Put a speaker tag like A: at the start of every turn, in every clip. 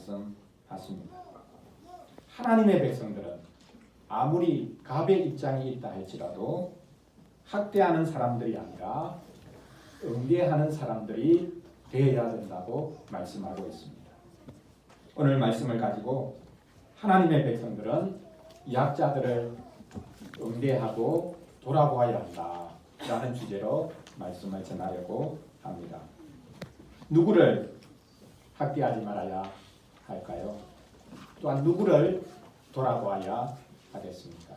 A: 말씀하십니다. 하나님의 백성들은 아무리 갑의 입장이 있다 할지라도 학대하는 사람들이 아니라 응대하는 사람들이 되어야 된다고 말씀하고 있습니다. 오늘 말씀을 가지고 하나님의 백성들은 약자들을 응대하고 돌아보아야 한다라는 주제로 말씀을 전하려고 합니다. 누구를 학대하지 말아야 할까요? 또한 누구를 돌아보아야 하겠습니까?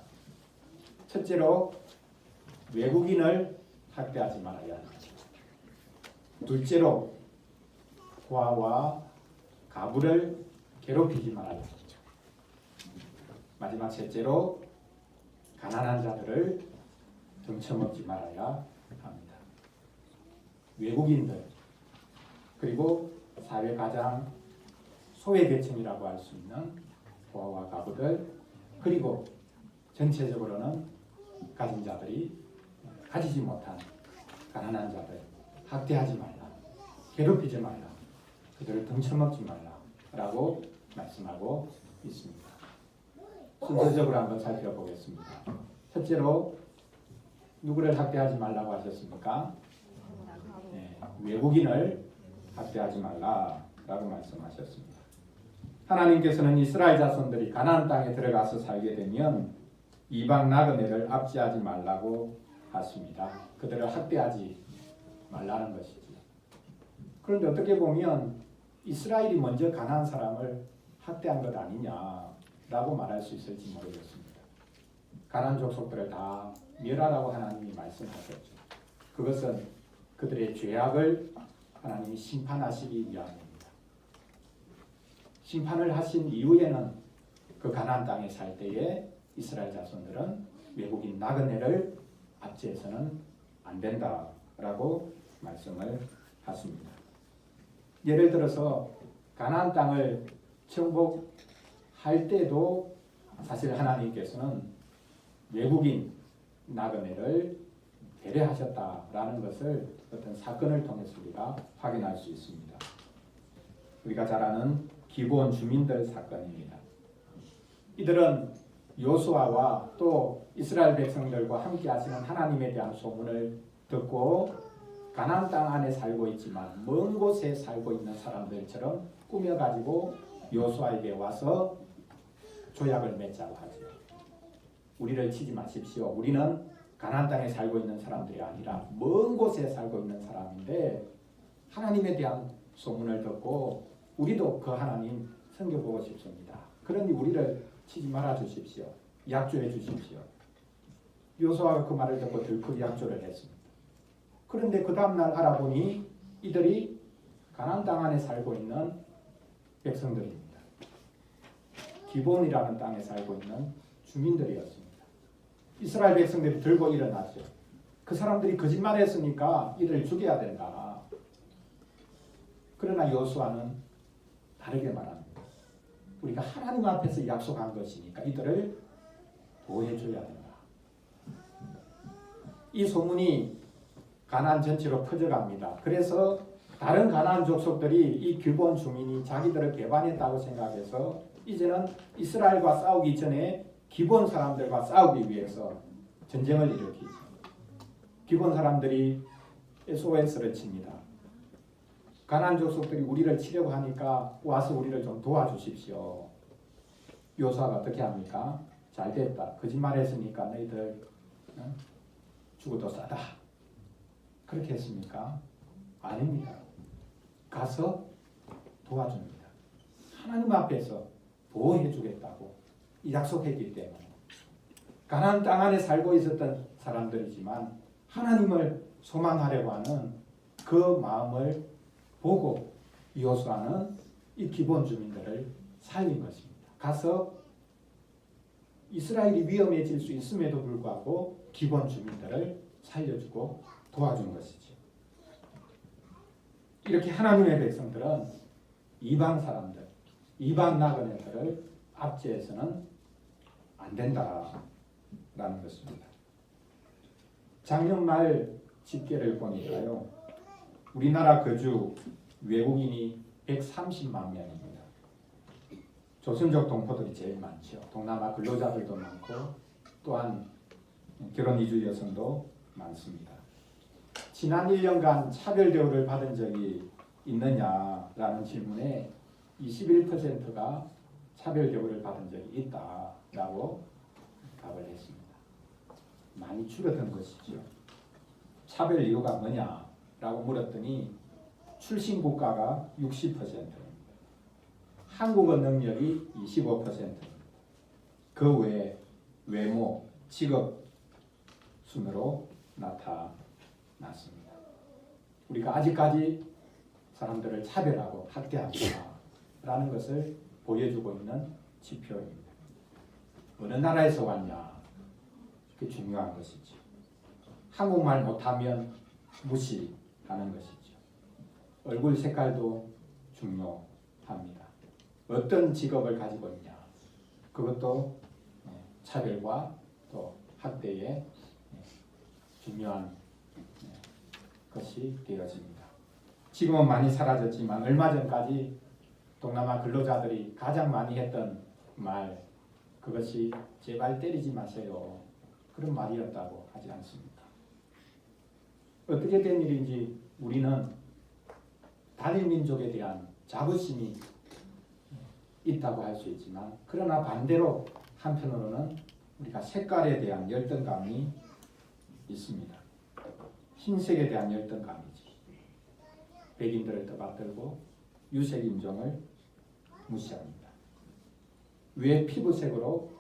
A: 첫째로 외국인을 학대하지 말아야 합니다. 둘째로 고아와 가부를 괴롭히지 말아야 합니다. 마지막 셋째로 가난한 자들을 등쳐먹지 말아야 합니다. 외국인들 그리고 사회 가장 소외계층이라고 할 수 있는 고아와 가부들 그리고 전체적으로는 가진 자들이 가지지 못한 가난한 자들 학대하지 말라, 괴롭히지 말라, 그들을 등쳐먹지 말라라고 말씀하고 있습니다. 순서적으로 한번 살펴보겠습니다. 첫째로 누구를 학대하지 말라고 하셨습니까? 네, 외국인을 학대하지 말라라고 말씀하셨습니다. 하나님께서는 이스라엘 자손들이 가나안 땅에 들어가서 살게 되면 이방 나그네를 압제하지 말라고 하십니다. 그들을 학대하지 말라는 것이지. 그런데 어떻게 보면 이스라엘이 먼저 가나안 사람을 학대한 것 아니냐라고 말할 수 있을지 모르겠습니다. 가나안 족속들을 다 멸하라고 하나님이 말씀하셨죠. 그것은 그들의 죄악을 하나님이 심판하시기 위함입니다. 심판을 하신 이후에는 그 가나안 땅에 살 때에 이스라엘 자손들은 외국인 나그네를 압제해서는 안 된다라고 말씀을 하십니다. 예를 들어서 가나안 땅을 정복할 때도 사실 하나님께서는 외국인 나그네를 배려하셨다라는 것을 어떤 사건을 통해서 우리가 확인할 수 있습니다. 우리가 잘 아는 기브온 주민들 사건입니다. 이들은 요수아와 또 이스라엘 백성들과 함께 하시는 하나님에 대한 소문을 듣고 가나안 땅 안에 살고 있지만 먼 곳에 살고 있는 사람들처럼 꾸며가지고 요수아에게 와서 조약을 맺자고 하죠. 우리를 치지 마십시오. 우리는 가나안 땅에 살고 있는 사람들이 아니라 먼 곳에 살고 있는 사람인데 하나님에 대한 소문을 듣고 우리도 그 하나님 섬겨보고 싶습니다. 그러니 우리를 치지 말아 주십시오. 약조해 주십시오. 요수아가 그 말을 듣고 들끓이 약조를 했습니다. 그런데 그 다음날 알아보니 이들이 가나안 땅 안에 살고 있는 백성들입니다. 기브온이라는 땅에 살고 있는 주민들이었습니다. 이스라엘 백성들이 들고 일어났죠. 그 사람들이 거짓말했으니까 이들을 죽여야 된다. 그러나 요수아는 다르게 말합니다. 우리가 하나님 앞에서 약속한 것이니까 이들을 보호해줘야 된다. 이 소문이 가나안 전체로 퍼져갑니다. 그래서 다른 가나안 족속들이 이 기브온 주민이 자기들을 배반했다고 생각해서 이제는 이스라엘과 싸우기 전에 기브온 사람들과 싸우기 위해서 전쟁을 일으키죠. 기브온 사람들이 SOS를 칩니다. 가나안 족속들이 우리를 치려고 하니까 와서 우리를 좀 도와주십시오. 요수아가 어떻게 합니까? 잘 됐다. 거짓말했으니까 너희들 죽어도 싸다. 그렇게 했습니까? 아닙니다. 가서 도와줍니다. 하나님 앞에서 보호해 주겠다고 약속했기 때문에 가나안 땅 안에 살고 있었던 사람들이지만 하나님을 소망하려고 하는 그 마음을 보고 요수아는 이 기브온 주민들을 살린 것입니다. 가서 이스라엘이 위험해질 수 있음에도 불구하고 기브온 주민들을 살려주고 도와준 것이죠. 이렇게 하나님의 백성들은 이방 사람들, 이방 나그네들을 압제해서는 안 된다라는 것입니다. 작년 말 집계를 보니까요. 우리나라 거주 외국인이 130만 명입니다. 조선족 동포들이 제일 많죠. 동남아 근로자들도 많고 또한 결혼 이주 여성도 많습니다. 지난 1년간 차별 대우를 받은 적이 있느냐라는 질문에 21%가 차별 대우를 받은 적이 있다라고 답을 했습니다. 많이 줄어든 것이죠. 차별 이유가 뭐냐라고 물었더니 출신 국가가 60%입니다. 한국어 능력이 25%입니다. 그 외에 외모, 직업 순으로 나타났습니다. 우리가 아직까지 사람들을 차별하고 학대한다라는 것을 보여주고 있는 지표입니다. 어느 나라에서 왔냐, 그게 중요한 것이죠. 한국말 못하면 무시하는 것이죠. 얼굴 색깔도 중요합니다. 어떤 직업을 가지고 있냐, 그것도 차별과 또 학대의 중요한 것이 되어집니다. 지금은 많이 사라졌지만 얼마 전까지 동남아 근로자들이 가장 많이 했던 말, 그것이 제발 때리지 마세요, 그런 말이었다고 하지 않습니까? 어떻게 된 일인지 우리는 단일 민족에 대한 자부심이 있다고 할 수 있지만, 그러나 반대로 한편으로는 우리가 색깔에 대한 열등감이 있습니다. 흰색에 대한 열등감이지. 백인들을 떠받들고 유색 인종을 무시합니다. 왜 피부색으로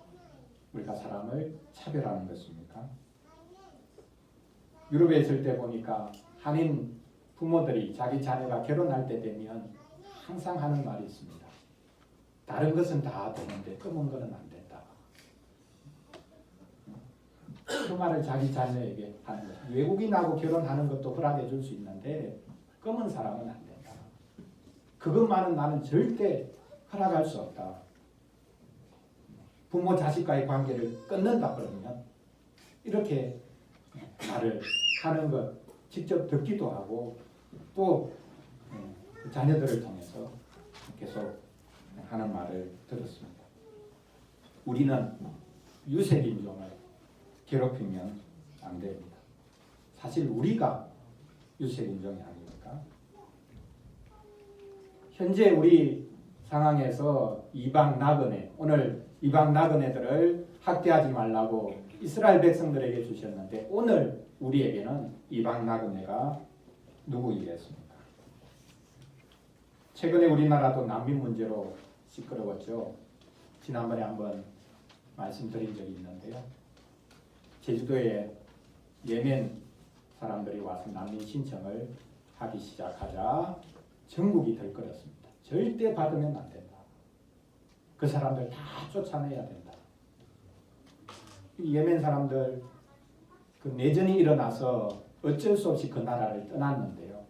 A: 우리가 사람을 차별하는 것입니까? 유럽에 있을 때 보니까 한인 부모들이 자기 자녀가 결혼할 때 되면 항상 하는 말이 있습니다. 다른 것은 다 되는데 검은 거는 안 된다. 그 말을 자기 자녀에게 하는 거죠. 외국인하고 결혼하는 것도 허락해 줄 수 있는데 검은 사람은 안 된다. 그것만은 나는 절대 허락할 수 없다. 부모 자식과의 관계를 끊는다 그러면 이렇게 말을 하는 것 직접 듣기도 하고 또 자녀들을 통해서 계속 하는 말을 들었습니다. 우리는 유색인종을 괴롭히면 안 됩니다. 사실 우리가 유색인종이 아닙니까? 현재 우리 상황에서 이방 나그네, 오늘 이방 나그네들을 학대하지 말라고 이스라엘 백성들에게 주셨는데 오늘 우리에게는 이방 나그네가 누구이겠습니까? 최근에 우리나라도 난민 문제로 시끄러웠죠. 지난번에 한번 말씀드린 적이 있는데요. 제주도에 예멘 사람들이 와서 난민 신청을 하기 시작하자 전국이 들끓었습니다. 절대 받으면 안 된다. 그 사람들 다 쫓아내야 된다. 예멘 사람들 그 내전이 일어나서 어쩔 수 없이 그 나라를 떠났는데요.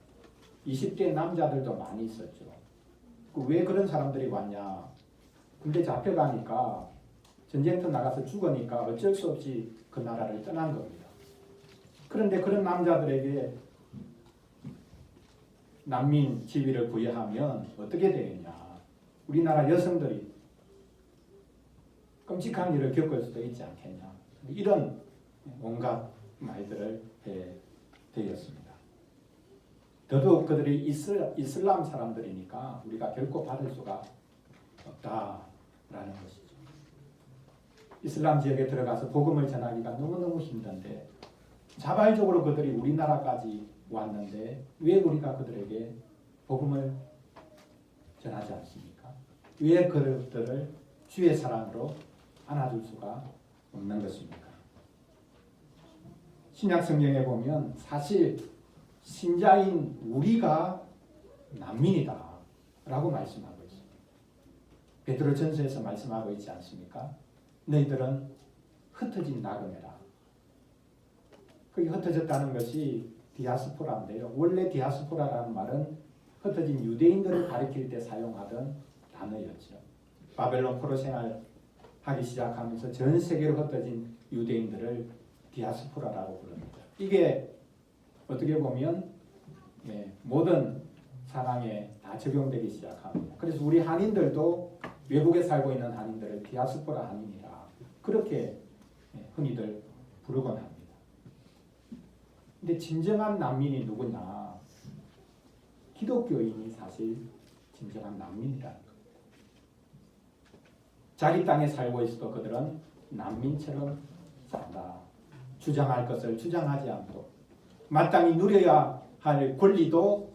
A: 20대 남자들도 많이 있었죠. 왜 그런 사람들이 왔냐? 군대 잡혀가니까 전쟁터 나가서 죽으니까 어쩔 수 없이 그 나라를 떠난 겁니다. 그런데 그런 남자들에게 난민 지위를 부여하면 어떻게 되겠냐? 우리나라 여성들이 끔찍한 일을 겪을 수도 있지 않겠냐? 이런 온갖 말들을 해 되었습니다. 더더욱 그들이 이슬람 사람들이니까 우리가 결코 받을 수가 없다라는 것이죠. 이슬람 지역에 들어가서 복음을 전하기가 너무너무 힘든데 자발적으로 그들이 우리나라까지 왔는데 왜 우리가 그들에게 복음을 전하지 않습니까? 왜 그들을 주의 사랑으로 안아줄 수가 없는 것입니까? 신약 성경에 보면 사실 신자인 우리가 난민이다 라고 말씀하고 있습니다. 베드로전서에서 말씀하고 있지 않습니까? 너희들은 흩어진 나그네라. 그게 흩어졌다는 것이 디아스포라인데요. 원래 디아스포라라는 말은 흩어진 유대인들을 가리킬 때 사용하던 단어였죠. 바벨론 포로 생활하기 시작하면서 전 세계로 흩어진 유대인들을 디아스포라라고 부릅니다. 이게 어떻게 보면 모든 상황에 다 적용되기 시작합니다. 그래서 우리 한인들도 외국에 살고 있는 한인들을 디아스포라 한인이라 그렇게 흔히들 부르곤 합니다. 근데 진정한 난민이 누구냐? 기독교인이 사실 진정한 난민이라는 겁니다. 자기 땅에 살고 있어도 그들은 난민처럼 산다. 주장할 것을 주장하지 않고 마땅히 누려야 할 권리도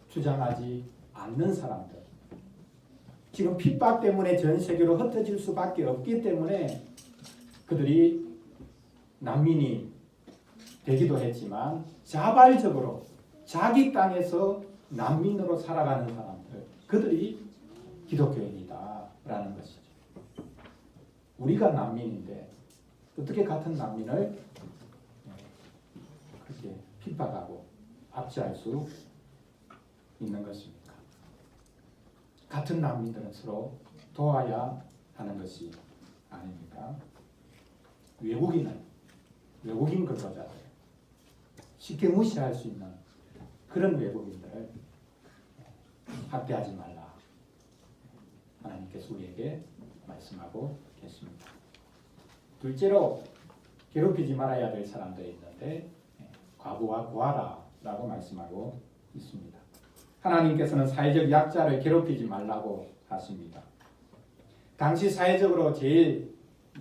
A: 주장하지 않는 사람들. 지금 핍박 때문에 전 세계로 흩어질 수밖에 없기 때문에 그들이 난민이 되기도 했지만 자발적으로 자기 땅에서 난민으로 살아가는 사람들, 그들이 기독교인이다라는 것이죠. 우리가 난민인데 어떻게 같은 난민을 그렇게 핍박하고 압제할 수 있는 것입니까? 같은 난민들은 서로 도와야 하는 것이 아닙니까? 외국인 근로자들, 쉽게 무시할 수 있는 그런 외국인들을 학대하지 말라. 하나님께서 우리에게 말씀하고 계십니다. 둘째로 괴롭히지 말아야 될 사람들이 있는데 과부와 고아라라고 말씀하고 있습니다. 하나님께서는 사회적 약자를 괴롭히지 말라고 하십니다. 당시 사회적으로 제일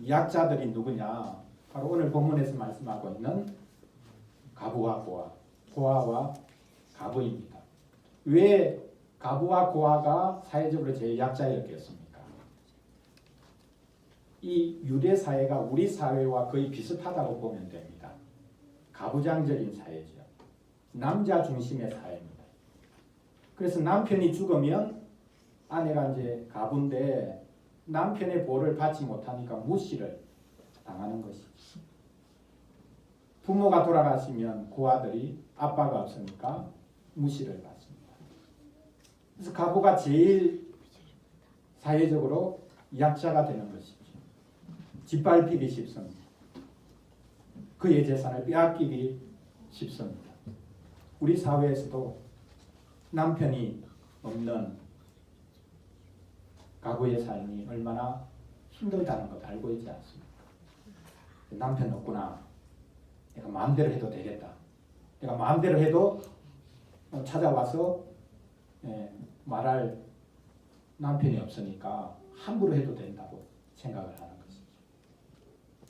A: 약자들이 누구냐? 바로 오늘 본문에서 말씀하고 있는 과부와 고아, 고아와 과부입니다. 왜 과부와 고아가 사회적으로 제일 약자였겠습니까? 이 유대 사회가 우리 사회와 거의 비슷하다고 보면 됩니다. 가부장적인 사회죠. 남자 중심의 사회입니다. 그래서 남편이 죽으면 아내가 이제 가부인데 남편의 보호를 받지 못하니까 무시를 당하는 것이죠. 부모가 돌아가시면 고아들이 아빠가 없으니까 무시를 받습니다. 그래서 가부가 제일 사회적으로 약자가 되는 것이죠. 짓밟히기 쉽습니다. 그의 재산을 빼앗기기 쉽습니다. 우리 사회에서도 남편이 없는 가구의 삶이 얼마나 힘들다는 것 알고 있지 않습니까? 남편 없구나. 내가 마음대로 해도 되겠다. 내가 마음대로 해도 찾아와서 말할 남편이 없으니까 함부로 해도 된다고 생각을 하는 것이죠.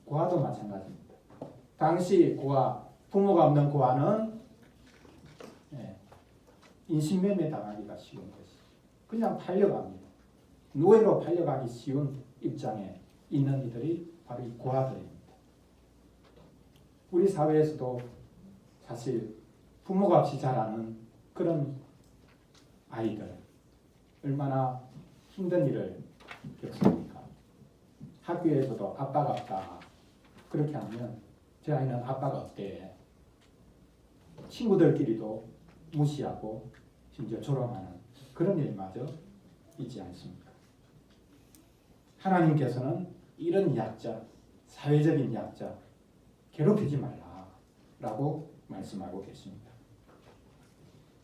A: 고아도 마찬가지입니다. 당시 고아, 부모가 없는 고아는 인신매매 당하기가 쉬운 것이죠. 그냥 팔려갑니다. 노예로 팔려가기 쉬운 입장에 있는 이들이 바로 이 고아들입니다. 우리 사회에서도 사실 부모가 없이 자라는 그런 아이들 얼마나 힘든 일을 겪습니까? 학교에서도 아빠가 없다. 그렇게 하면 제 아이는 아빠가 없대. 친구들끼리도 무시하고 심지어 조롱하는 그런 일마저 있지 않습니까? 하나님께서는 이런 약자, 사회적인 약자 괴롭히지 말라라고 말씀하고 계십니다.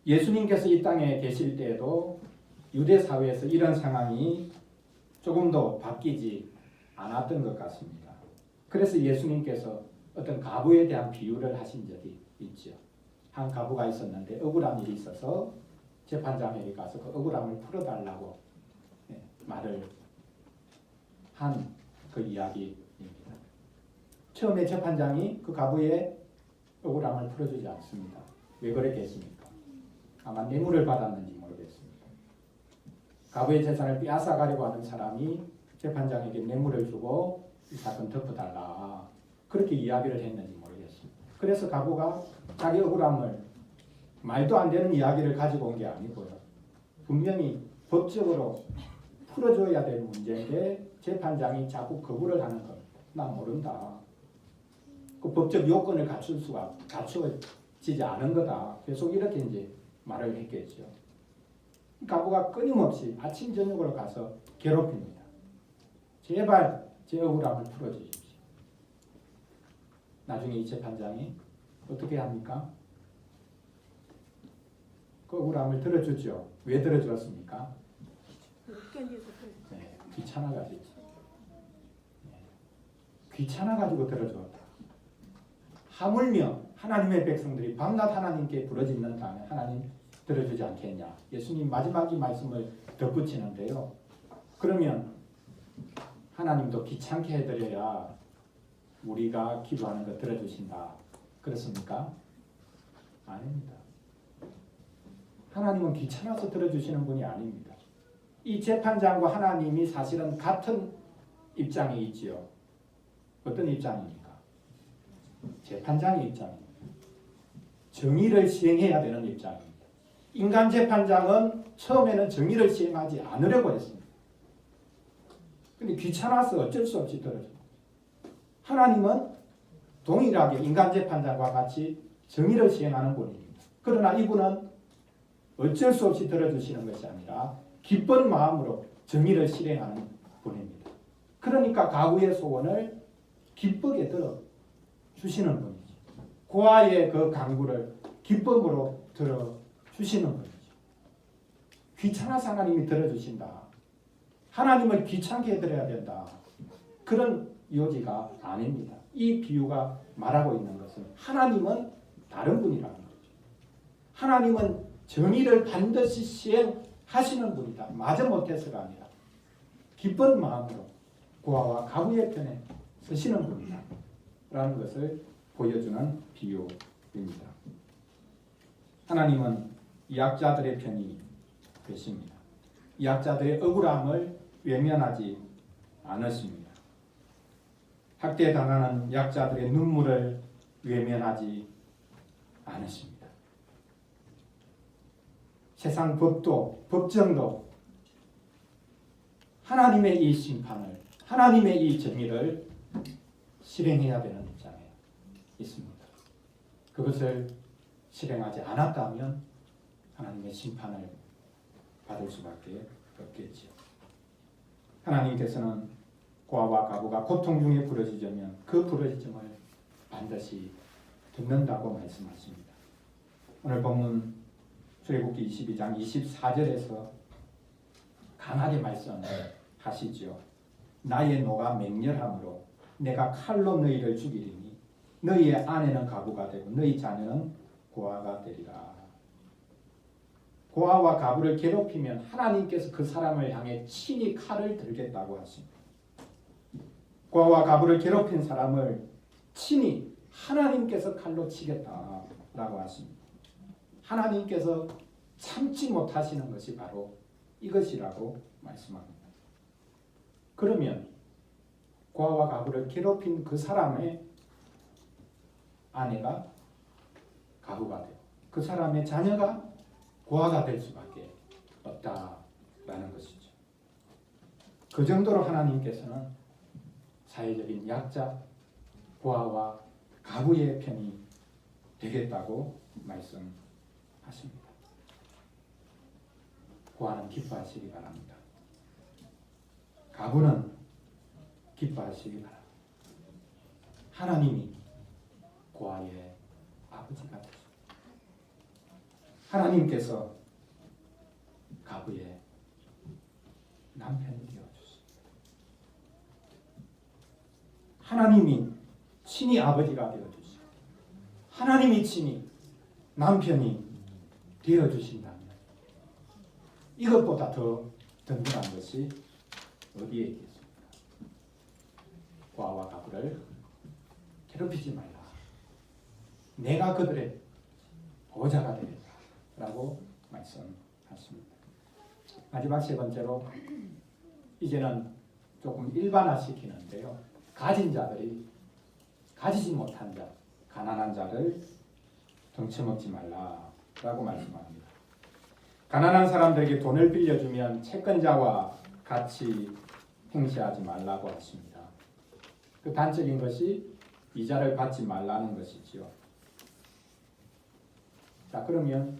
A: 예수님께서 이 땅에 계실 때에도 유대 사회에서 이런 상황이 조금도 바뀌지 않았던 것 같습니다. 그래서 예수님께서 어떤 가부에 대한 비유를 하신 적이 있죠. 한 가부가 있었는데 억울한 일이 있어서 재판장에게 가서 그 억울함을 풀어달라고 말을 한 그 이야기입니다. 처음에 재판장이 그 가부의 억울함을 풀어주지 않습니다. 왜 그랬겠습니까? 아마 뇌물을 받았는지 모르겠습니다. 가부의 재산을 빼앗아가려고 하는 사람이 재판장에게 뇌물을 주고 이 사건 덮어달라 그렇게 이야기를 했는지 모르겠습니다. 그래서 가부가 자기 억울함을 말도 안 되는 이야기를 가지고 온 게 아니고요. 분명히 법적으로 풀어줘야 될 문제인데 재판장이 자꾸 거부를 하는 것. 나 모른다. 그 법적 요건을 갖추어지지 않은 거다. 계속 이렇게 이제 말을 했겠죠. 가부가 끊임없이 아침 저녁으로 가서 괴롭힙니다. 제발 제 억울함을 풀어주십시오. 나중에 이 재판장이 어떻게 합니까? 그 억울함을 들어주죠. 왜 들어주었습니까? 귀찮아가지고 귀찮아가지고 들어주었다. 하물며 하나님의 백성들이 밤낮 하나님께 부르짖는다면 하나님 들어주지 않겠냐. 예수님 마지막 이 말씀을 덧붙이는데요. 그러면 하나님도 귀찮게 해드려야 우리가 기도하는 거 들어주신다. 그렇습니까? 아닙니다. 하나님은 귀찮아서 들어주시는 분이 아닙니다. 이 재판장과 하나님이 사실은 같은 입장에 있지요. 어떤 입장입니까? 재판장의 입장입니다. 정의를 시행해야 되는 입장입니다. 인간 재판장은 처음에는 정의를 시행하지 않으려고 했습니다. 근데 귀찮아서 어쩔 수 없이 들어줍니다. 하나님은 동일하게 인간 재판장과 같이 정의를 시행하는 분입니다. 그러나 이분은 어쩔 수 없이 들어주시는 것이 아니라 기쁜 마음으로 정의를 실행하는 분입니다. 그러니까 가구의 소원을 기쁘게 들어주시는 분이죠. 고아의 그 간구를 기쁨으로 들어주시는 분이죠. 귀찮아서 하나님이 들어주신다. 하나님을 귀찮게 해드려야 된다. 그런 요지가 아닙니다. 이 비유가 말하고 있는 것은 하나님은 다른 분이라는 거죠. 하나님은 정의를 반드시 시행하시는 분이다. 마지못해서가 아니라 기쁜 마음으로 고아와 가부의 편에 서시는 분이다. 라는 것을 보여주는 비유입니다. 하나님은 약자들의 편이 되십니다. 약자들의 억울함을 외면하지 않으십니다. 학대당하는 약자들의 눈물을 외면하지 않으십니다. 세상 법도 법정도 하나님의 이 심판을 하나님의 이 정의를 실행해야 되는 입장에 있습니다. 그것을 실행하지 않았다면 하나님의 심판을 받을 수밖에 없겠지요. 하나님께서는 고아와 가부가 고통 중에 부르짖으면 그 부르짖음을 반드시 듣는다고 말씀하십니다. 오늘 본문 출애굽기 22장 24절에서 강하게 말씀하시죠. 나의 노가 맹렬함으로 내가 칼로 너희를 죽이리니 너희의 아내는 가부가 되고 너희 자녀는 고아가 되리라. 고아와 가부를 괴롭히면 하나님께서 그 사람을 향해 친히 칼을 들겠다고 하십니다. 고아와 가부를 괴롭힌 사람을 친히 하나님께서 칼로 치겠다라고 하십니다. 하나님께서 참지 못하시는 것이 바로 이것이라고 말씀합니다. 그러면 고아와 가부를 괴롭힌 그 사람의 아내가 가부가 되고 그 사람의 자녀가 고아가 될 수밖에 없다라는 것이죠. 그 정도로 하나님께서는 사회적인 약자, 고아와 가부의 편이 되겠다고 말씀하십니다. 고아는 기뻐하시기 바랍니다. 가부는 기뻐하시기 바랍니다. 하나님이 고아의 아버지가 되십니다. 하나님께서 가부의 남편이 되어주십니다. 하나님이 친히 아버지가 되어주시고 하나님이 친히 남편이 되어주신다면 이것보다 더 든든한 것이 어디에 있겠습니까? 고아와 가부를 괴롭히지 말라. 내가 그들의 보호자가 되겠다 라고 말씀하십니다. 마지막 세 번째로 이제는 조금 일반화시키는데요. 가진 자들이 가지지 못한 자, 가난한 자를 등쳐먹지 말라라고 말씀합니다. 가난한 사람들에게 돈을 빌려주면 채권자와 같이 행시하지 말라고 하십니다. 그 단적인 것이 이자를 받지 말라는 것이지요. 자, 그러면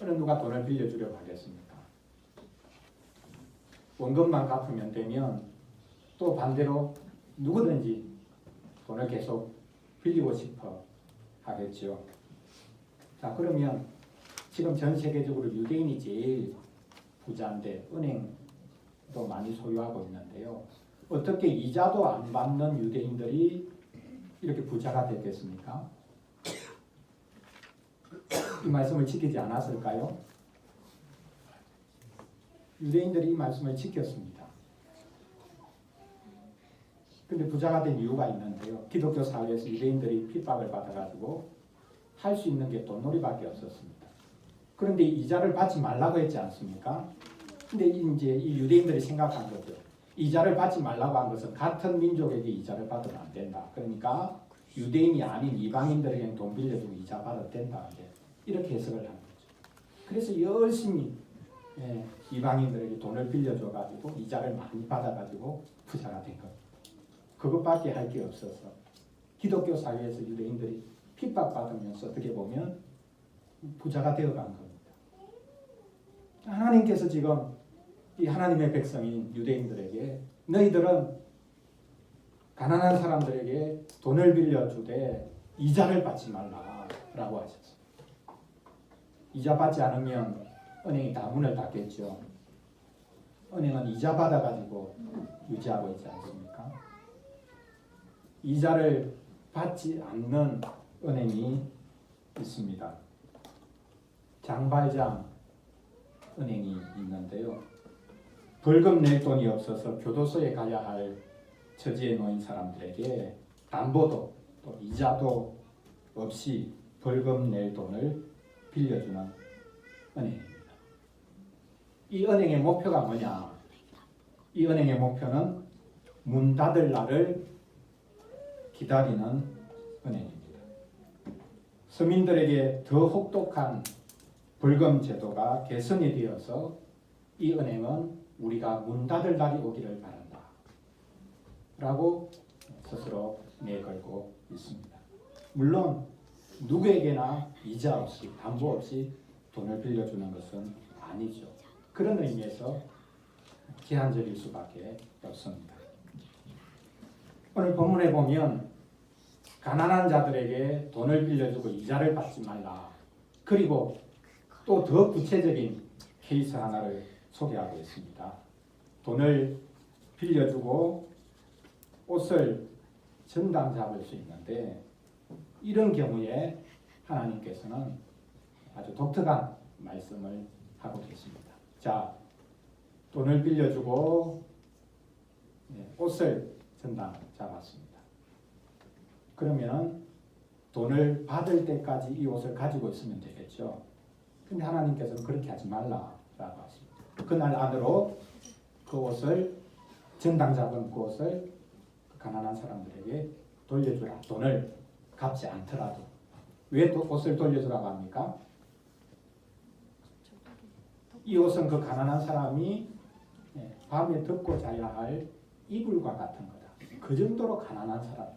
A: 어느 누가 돈을 빌려주려고 하겠습니까? 원금만 갚으면 되면 또 반대로 누구든지 돈을 계속 빌리고 싶어 하겠죠. 자, 그러면 지금 전 세계적으로 유대인이 제일 부자인데 은행 땅도 많이 소유하고 있는데요. 어떻게 이자도 안 받는 유대인들이 이렇게 부자가 됐겠습니까? 이 말씀을 지키지 않았을까요? 유대인들이 이 말씀을 지켰습니다. 근데 부자가 된 이유가 있는데요. 기독교 사회에서 유대인들이 핍박을 받아가지고 할 수 있는 게 돈놀이밖에 없었습니다. 그런데 이자를 받지 말라고 했지 않습니까? 근데 이제 이 유대인들이 생각한 거죠. 이자를 받지 말라고 한 것은 같은 민족에게 이자를 받으면 안 된다. 그러니까 유대인이 아닌 이방인들에게는 돈 빌려주고 이자 받아도 된다. 이렇게 해석을 한 거죠. 그래서 열심히 이방인들에게 돈을 빌려줘가지고 이자를 많이 받아가지고 부자가 된 겁니다. 그것밖에 할 게 없어서 기독교 사회에서 유대인들이 핍박받으면서 어떻게 보면 부자가 되어간 겁니다. 하나님께서 지금 이 하나님의 백성인 유대인들에게 너희들은 가난한 사람들에게 돈을 빌려주되 이자를 받지 말라라고 하셨습니다. 이자 받지 않으면 은행이 다 문을 닫겠죠. 은행은 이자 받아가지고 유지하고 있지 않습니까? 이자를 받지 않는 은행이 있습니다. 장발장 은행이 있는데요. 벌금 낼 돈이 없어서 교도소에 가야 할 처지에 놓인 사람들에게 담보도 또 이자도 없이 벌금 낼 돈을 빌려주는 은행입니다. 이 은행의 목표가 뭐냐? 이 은행의 목표는 문 닫을 날을 기다리는 은행입니다. 서민들에게 더 혹독한 벌금 제도가 개선이 되어서 이 은행은 우리가 문 닫을 날이 오기를 바란다 라고 스스로 내걸고 있습니다. 물론 누구에게나 이자 없이 담보 없이 돈을 빌려주는 것은 아니죠. 그런 의미에서 제한적일 수밖에 없습니다. 오늘 본문에 보면 가난한 자들에게 돈을 빌려주고 이자를 받지 말라. 그리고 또 더 구체적인 케이스 하나를 소개하고 있습니다. 돈을 빌려주고 옷을 전당 잡을 수 있는데 이런 경우에 하나님께서는 아주 독특한 말씀을 하고 계십니다. 자, 돈을 빌려주고 옷을 전당 잡았습니다. 그러면 돈을 받을 때까지 이 옷을 가지고 있으면 되겠죠. 근데 하나님께서는 그렇게 하지 말라라고 하십니다. 그날 안으로 그 옷을 전당 잡은 그 옷을 가난한 사람들에게 돌려주라. 돈을 갚지 않더라도. 왜 또 옷을 돌려주라고 합니까? 이 옷은 그 가난한 사람이 밤에 덮고 자야 할 이불과 같은 거다. 그 정도로 가난한 사람.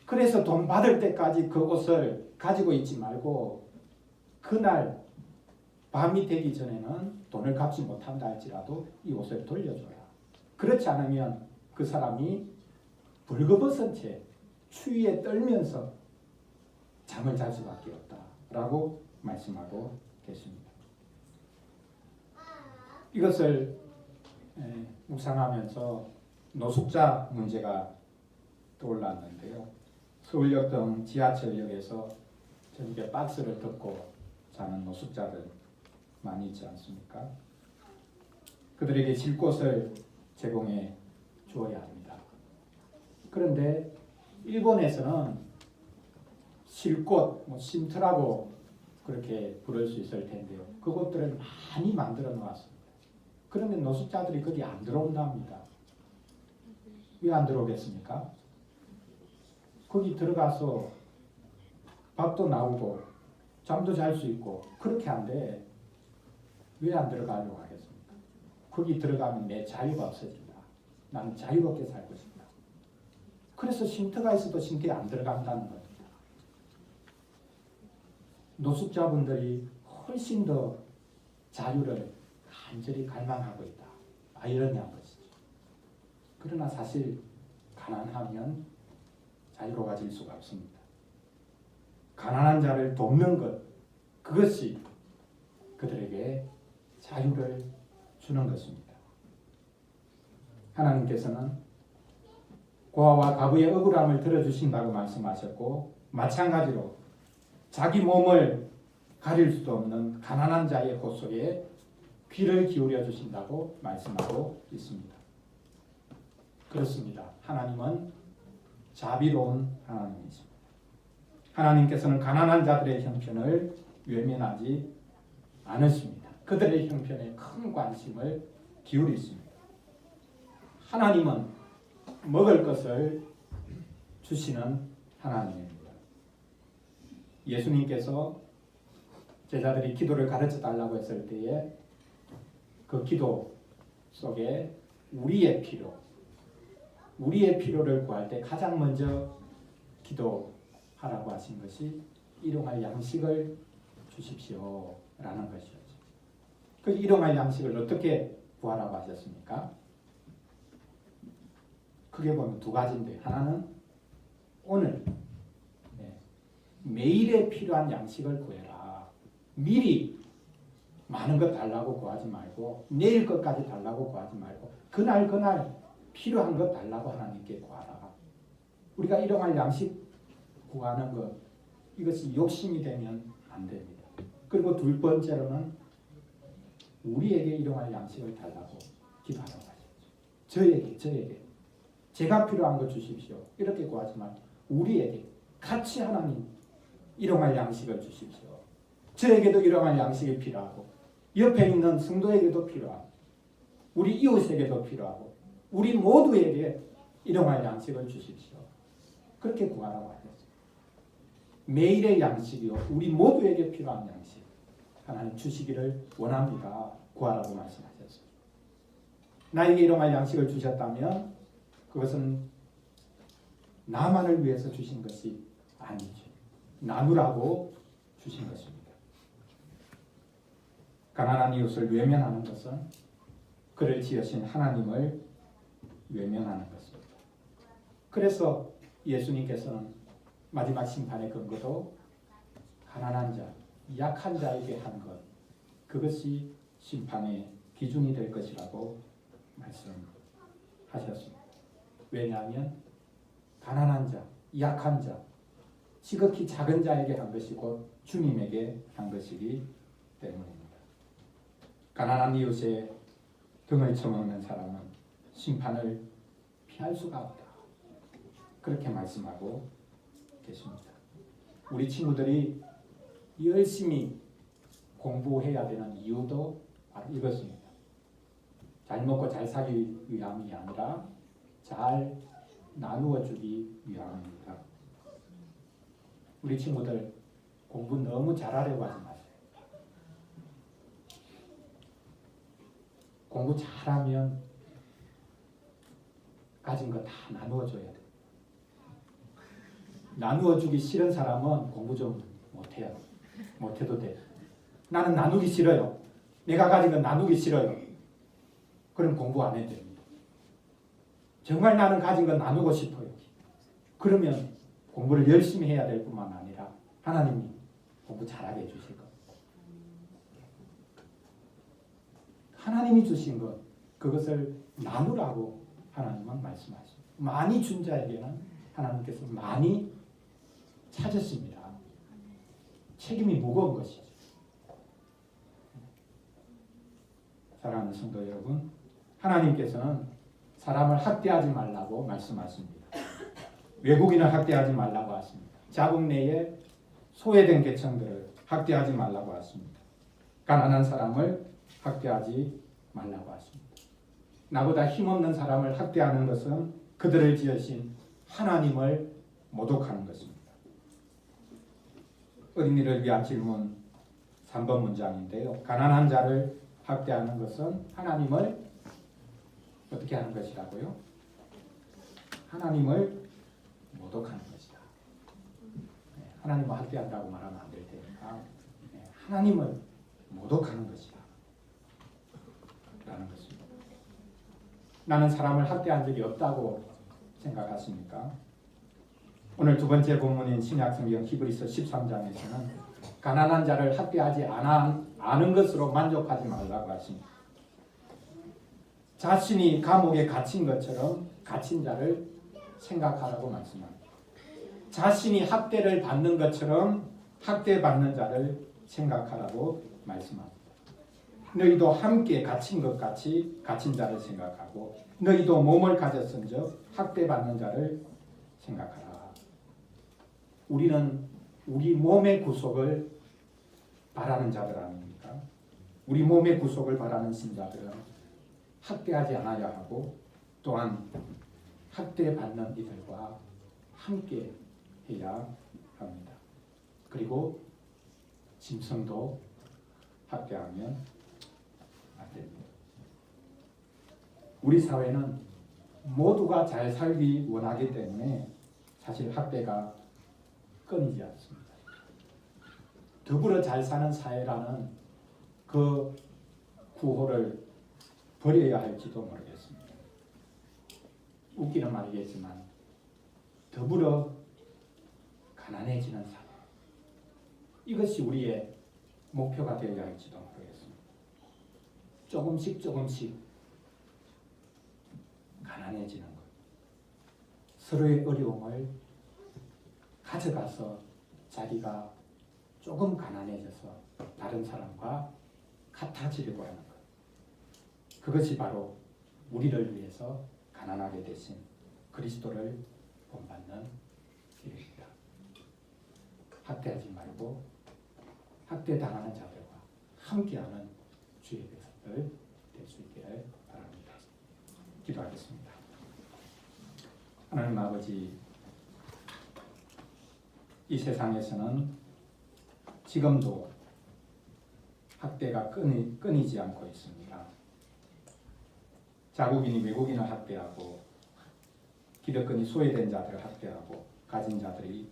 A: 그래서 돈 받을 때까지 그 옷을 가지고 있지 말고 그날 밤이 되기 전에는 돈을 갚지 못한다 할지라도 이 옷을 돌려줘라. 그렇지 않으면 그 사람이 벌거벗은 채 추위에 떨면서 잠을 잘 수밖에 없다라고 말씀하고 계십니다. 이것을 묵상하면서 노숙자 문제가 떠올랐는데요. 서울역 등 지하철역에서 저녁에 박스를 덮고 자는 노숙자들 많이 있지 않습니까? 그들에게 질 곳을 제공해 주어야 합니다. 그런데 일본에서는 쉴곳, 쉼터라고 그렇게 부를 수 있을 텐데요. 그곳들을 많이 만들어 놓았습니다. 그런데 노숙자들이 거기 안 들어온답니다. 왜 안 들어오겠습니까? 거기 들어가서 밥도 나오고 잠도 잘 수 있고 그렇게 한데 왜 안 들어가려고 하겠습니까? 거기 들어가면 내 자유가 없어진다. 나는 자유롭게 살고 싶다. 그래서 쉼터가 있어도 쉼터에 안 들어간다는 겁니다. 노숙자분들이 훨씬 더 자유를 간절히 갈망하고 있다. 아이러니한 것이죠. 그러나 사실 가난하면 자유로워질 수가 없습니다. 가난한 자를 돕는 것, 그것이 그들에게 자유를 주는 것입니다. 하나님께서는 고아와 과부의 억울함을 들어주신다고 말씀하셨고 마찬가지로 자기 몸을 가릴 수도 없는 가난한 자의 호소에 귀를 기울여 주신다고 말씀하고 있습니다. 그렇습니다. 하나님은 자비로운 하나님이십니다. 하나님께서는 가난한 자들의 형편을 외면하지 않으십니다. 그들의 형편에 큰 관심을 기울이십니다. 하나님은 먹을 것을 주시는 하나님입니다. 예수님께서 제자들이 기도를 가르쳐 달라고 했을 때에 그 기도 속에 우리의 필요를 구할 때 가장 먼저 기도하라고 하신 것이 일용할 양식을 주십시오라는 것이었죠. 그 일용할 양식을 어떻게 구하라고 하셨습니까? 크게 보면 두 가지인데 하나는 오늘 매일에 필요한 양식을 구해라. 미리 많은 것 달라고 구하지 말고 내일 것까지 달라고 구하지 말고 그날 필요한 것 달라고 하나님께 구하라. 우리가 일용할 양식 구하는 것 이것이 욕심이 되면 안 됩니다. 그리고 두 번째로는 우리에게 일용할 양식을 달라고 기도하라고 하셨죠. 저에게 제가 필요한 것 주십시오. 이렇게 구하지 말고 우리에게 같이 하나님 일용할 양식을 주십시오. 저에게도 일용할 양식이 필요하고 옆에 있는 성도에게도 필요하고 우리 이웃에게도 필요하고 우리 모두에게 일용할 양식을 주십시오. 그렇게 구하라고 하셨어요. 매일의 양식이요. 우리 모두에게 필요한 양식. 하나님 주시기를 원합니다. 구하라고 말씀하셨어요. 나에게 일용할 양식을 주셨다면 그것은 나만을 위해서 주신 것이 아니죠. 나누라고 주신 것입니다. 가난한 이웃을 외면하는 것은 그를 지으신 하나님을 외면하는 것입니다. 그래서 예수님께서는 마지막 심판의 근거도 가난한 자, 약한 자에게 한 것, 그것이 심판의 기준이 될 것이라고 말씀하셨습니다. 왜냐하면 가난한 자, 약한 자, 지극히 작은 자에게 한 것이고 주님에게 한 것이기 때문입니다. 가난한 이웃의 등을 쳐먹는 사람은 심판을 피할 수가 없다. 그렇게 말씀하고 계십니다. 우리 친구들이 열심히 공부해야 되는 이유도 바로 이것입니다. 잘 먹고 잘 살기 위함이 아니라 잘 나누어 주기 위함입니다. 우리 친구들 공부 너무 잘하려고 하지 마세요. 공부 잘하면 가진 거 다 나누어 줘야 돼. 나누어 주기 싫은 사람은 공부 좀 못해요. 못해도 돼. 나는 나누기 싫어요. 내가 가진 건 나누기 싫어요. 그럼 공부 안 해도 됩니다. 정말 나는 가진 건 나누고 싶어요. 그러면 공부를 열심히 해야 될 뿐만 아니라 하나님이 공부 잘하게 해주실 겁니다. 하나님이 주신 것, 그것을 나누라고 하나님은 말씀하십니다. 많이 준 자에게는 하나님께서 많이 찾으십니다. 책임이 무거운 것이죠. 사랑하는 성도 여러분, 하나님께서는 사람을 학대하지 말라고 말씀하십니다. 외국인을 학대하지 말라고 하십니다. 자국 내에 소외된 계층들을 학대하지 말라고 하십니다. 가난한 사람을 학대하지 말라고 하십니다. 나보다 힘없는 사람을 학대하는 것은 그들을 지으신 하나님을 모독하는 것입니다. 어린이를 위한 질문 3번 문장인데요. 가난한 자를 학대하는 것은 하나님을 어떻게 하는 것이라고요? 하나님을 모독하는 것이다. 하나님을 학대한다고 말하면 안 될 테니까 하나님을 모독하는 것이다. 라는 것입니다. 나는 사람을 학대한 적이 없다고 생각하십니까? 오늘 두 번째 본문인 신약성경 히브리서 13장에서는 가난한 자를 학대하지 않은 것으로 만족하지 말라고 하십니다. 자신이 감옥에 갇힌 것처럼 갇힌 자를 생각하라고 말씀합니다. 자신이 학대를 받는 것처럼 학대받는 자를 생각하라고 말씀합니다. 너희도 함께 갇힌 것 같이 갇힌 자를 생각하고 너희도 몸을 가졌은즉 학대받는 자를 생각하라. 우리는 우리 몸의 구속을 바라는 자들 아닙니까? 우리 몸의 구속을 바라는 신자들은 학대하지 않아야 하고 또한 학대받는 이들과 함께 해야 합니다. 그리고 짐승도 학대하면 안 됩니다. 우리 사회는 모두가 잘 살기 원하기 때문에 사실 학대가 끊이지 않습니다. 더불어 잘 사는 사회라는 그 구호를 버려야 할지도 모르겠습니다. 웃기는 말이겠지만 더불어 가난해지는 사회, 이것이 우리의 목표가 되어야 할지도 모르겠습니다. 조금씩 가난해지는 것, 서로의 어려움을 가져가서 자기가 조금 가난해져서 다른 사람과 같아지려고 하는 것, 그것이 바로 우리를 위해서 가난하게 되신 그리스도를 본받는 길입니다. 학대하지 말고 학대당하는 자들과 함께하는 주의 백성들 될 수 있기를 바랍니다. 기도하겠습니다. 하나님 아버지, 이 세상에서는 지금도 학대가 끊이지 않고 있습니다. 자국인이 외국인을 학대하고 기득권이 소외된 자들을 학대하고 가진 자들이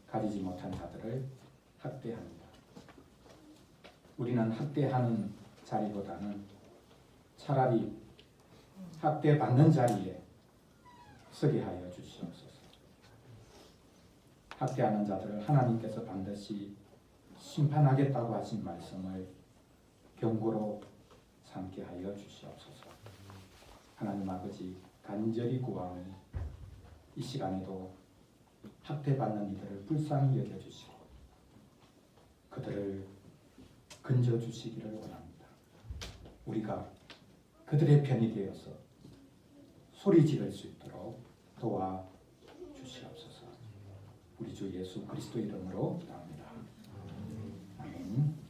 A: 가지지 못한 자들을 학대합니다. 우리는 학대하는 자리보다는 차라리 학대받는 자리에 서게 하여 주시옵소서. 학대하는 자들을 하나님께서 반드시 심판하겠다고 하신 말씀을 경고로 삼게 하여 주시옵소서. 하나님 아버지, 간절히 구하오니 이 시간에도 학대받는 이들을 불쌍히 여겨주시고 그들을 건져주시기를 원합니다. 우리가 그들의 편이 되어서 소리 지를 수 있도록 도와주시옵소서. 우리 주 예수 그리스도 이름으로 기도합니다. 아멘.